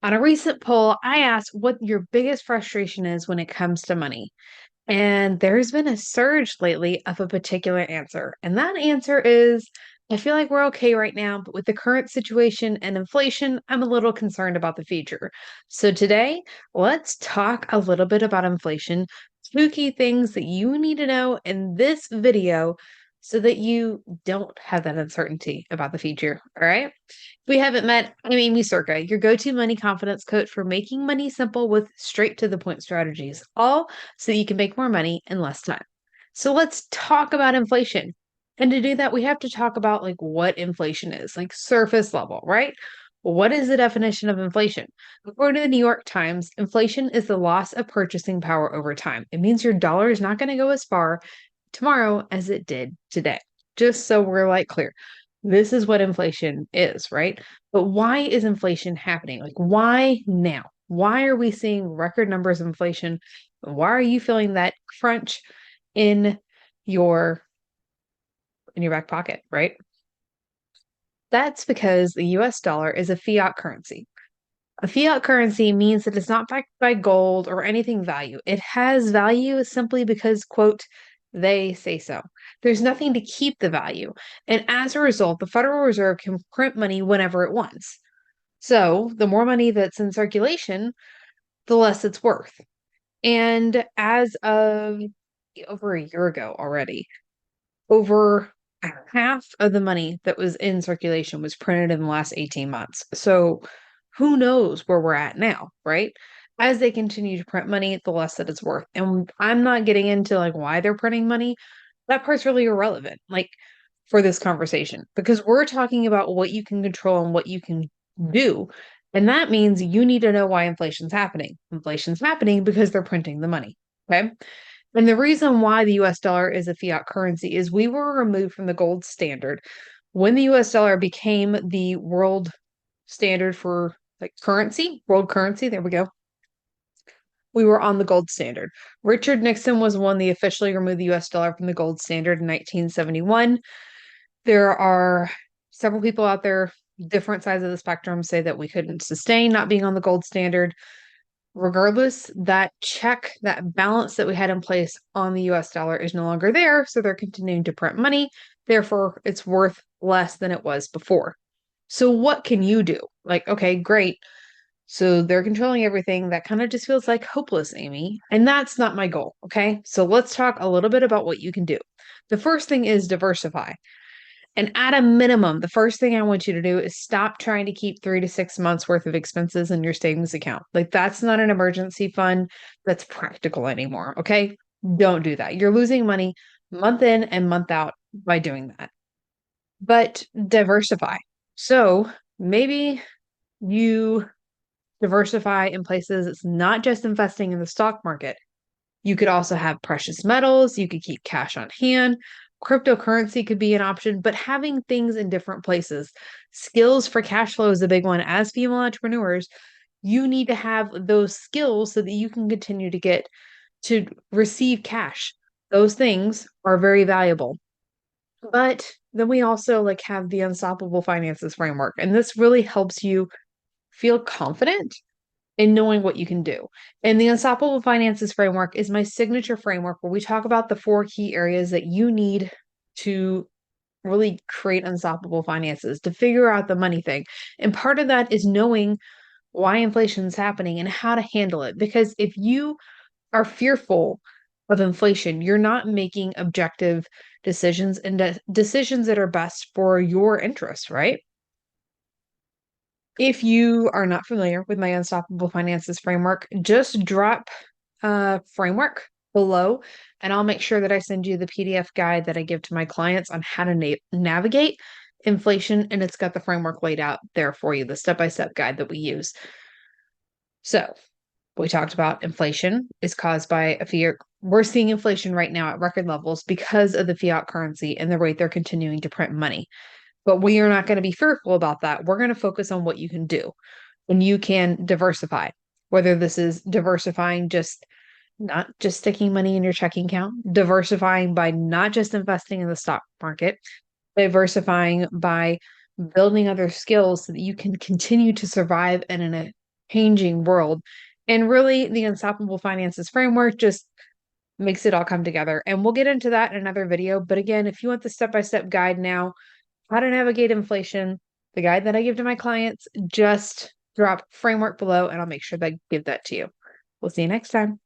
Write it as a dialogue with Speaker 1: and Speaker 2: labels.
Speaker 1: On a recent poll, I asked what your biggest frustration is when it comes to money. And there's been a surge lately of a particular answer. And that answer is I feel like we're okay right now, but with the current situation and inflation, I'm a little concerned about the future. So today, let's talk a little bit about inflation, two key things that you need to know in this video so that you don't have that uncertainty about the future. All right. If we haven't met, I'm Aimee Cerka, your go to money confidence coach for making money simple with straight to the point strategies, all so that you can make more money in less time. So let's talk about inflation. And to do that, we have to talk about like what inflation is, like surface level, right? What is the definition of inflation? According to the New York Times, inflation is the loss of purchasing power over time. It means your dollar is not going to go as far tomorrow as it did today. Just so we're like clear. This is what inflation is, right? But why is inflation happening? Like, why now? Why are we seeing record numbers of inflation? Why are you feeling that crunch in your back pocket, right? That's because the US dollar is a fiat currency. A fiat currency means that it's not backed by gold or anything value. It has value simply because, quote, they say so. There's nothing to keep the value. And as a result, the Federal Reserve can print money whenever it wants. So the more money that's in circulation, the less it's worth. And as of over a year ago already, over half of the money that was in circulation was printed in the last 18 months. So who knows where we're at now, right? As they continue to print money, the less that it's worth. And I'm not getting into like why they're printing money. That part's really irrelevant, like for this conversation, because we're talking about what you can control and what you can do. And that means you need to know why inflation's happening. Inflation's happening because they're printing the money. Okay. And the reason why the US dollar is a fiat currency is we were removed from the gold standard when the US dollar became the world standard for like currency, world currency. There we go. We were on the gold standard. Richard Nixon was the one that officially removed the US dollar from the gold standard in 1971. There are several people out there, different sides of the spectrum, say that we couldn't sustain not being on the gold standard. Regardless, that check, that balance that we had in place on the US dollar is no longer there. So they're continuing to print money. Therefore, it's worth less than it was before. So, what can you do? Like, okay, great. So they're controlling everything. That kind of just feels like hopeless, Aimee. And that's not my goal. Okay. So, let's talk a little bit about what you can do. The first thing is diversify. And at a minimum, the first thing I want you to do is stop trying to keep 3 to 6 months worth of expenses in your savings account. Like, that's not an emergency fund that's practical anymore. Okay. Don't do that. You're losing money month in and month out by doing that. But diversify. So maybe you diversify in places it's not just investing in the stock market. You could also have precious metals, you could keep cash on hand. Cryptocurrency could be an option, but having things in different places. Skills for cash flow is a big one. As female entrepreneurs, you need to have those skills so that you can continue to get to receive cash. Those things are very valuable. But then we also like have the unstoppable finances framework, and this really helps you feel confident in knowing what you can do. And the Unstoppable Finances framework is my signature framework where we talk about the four key areas that you need to really create unstoppable finances, to figure out the money thing. And part of that is knowing why inflation is happening and how to handle it. Because if you are fearful of inflation, you're not making objective decisions and decisions that are best for your interests, right? If you are not familiar with my Unstoppable Finances framework, just drop framework below, and I'll make sure that I send you the PDF guide that I give to my clients on how to navigate inflation. And it's got the framework laid out there for you, the step by step guide that we use. So, we talked about inflation is caused by a fear. We're seeing inflation right now at record levels because of the fiat currency and the rate they're continuing to print money. But we are not going to be fearful about that. We're going to focus on what you can do. And you can diversify, whether this is diversifying just not just sticking money in your checking account, diversifying by not just investing in the stock market, diversifying by building other skills so that you can continue to survive in an changing world. And really, the Unstoppable Finances framework just makes it all come together. And we'll get into that in another video. But again, if you want the step-by-step guide now, how to navigate inflation, the guide that I give to my clients, just drop framework below and I'll make sure that I give that to you. We'll see you next time.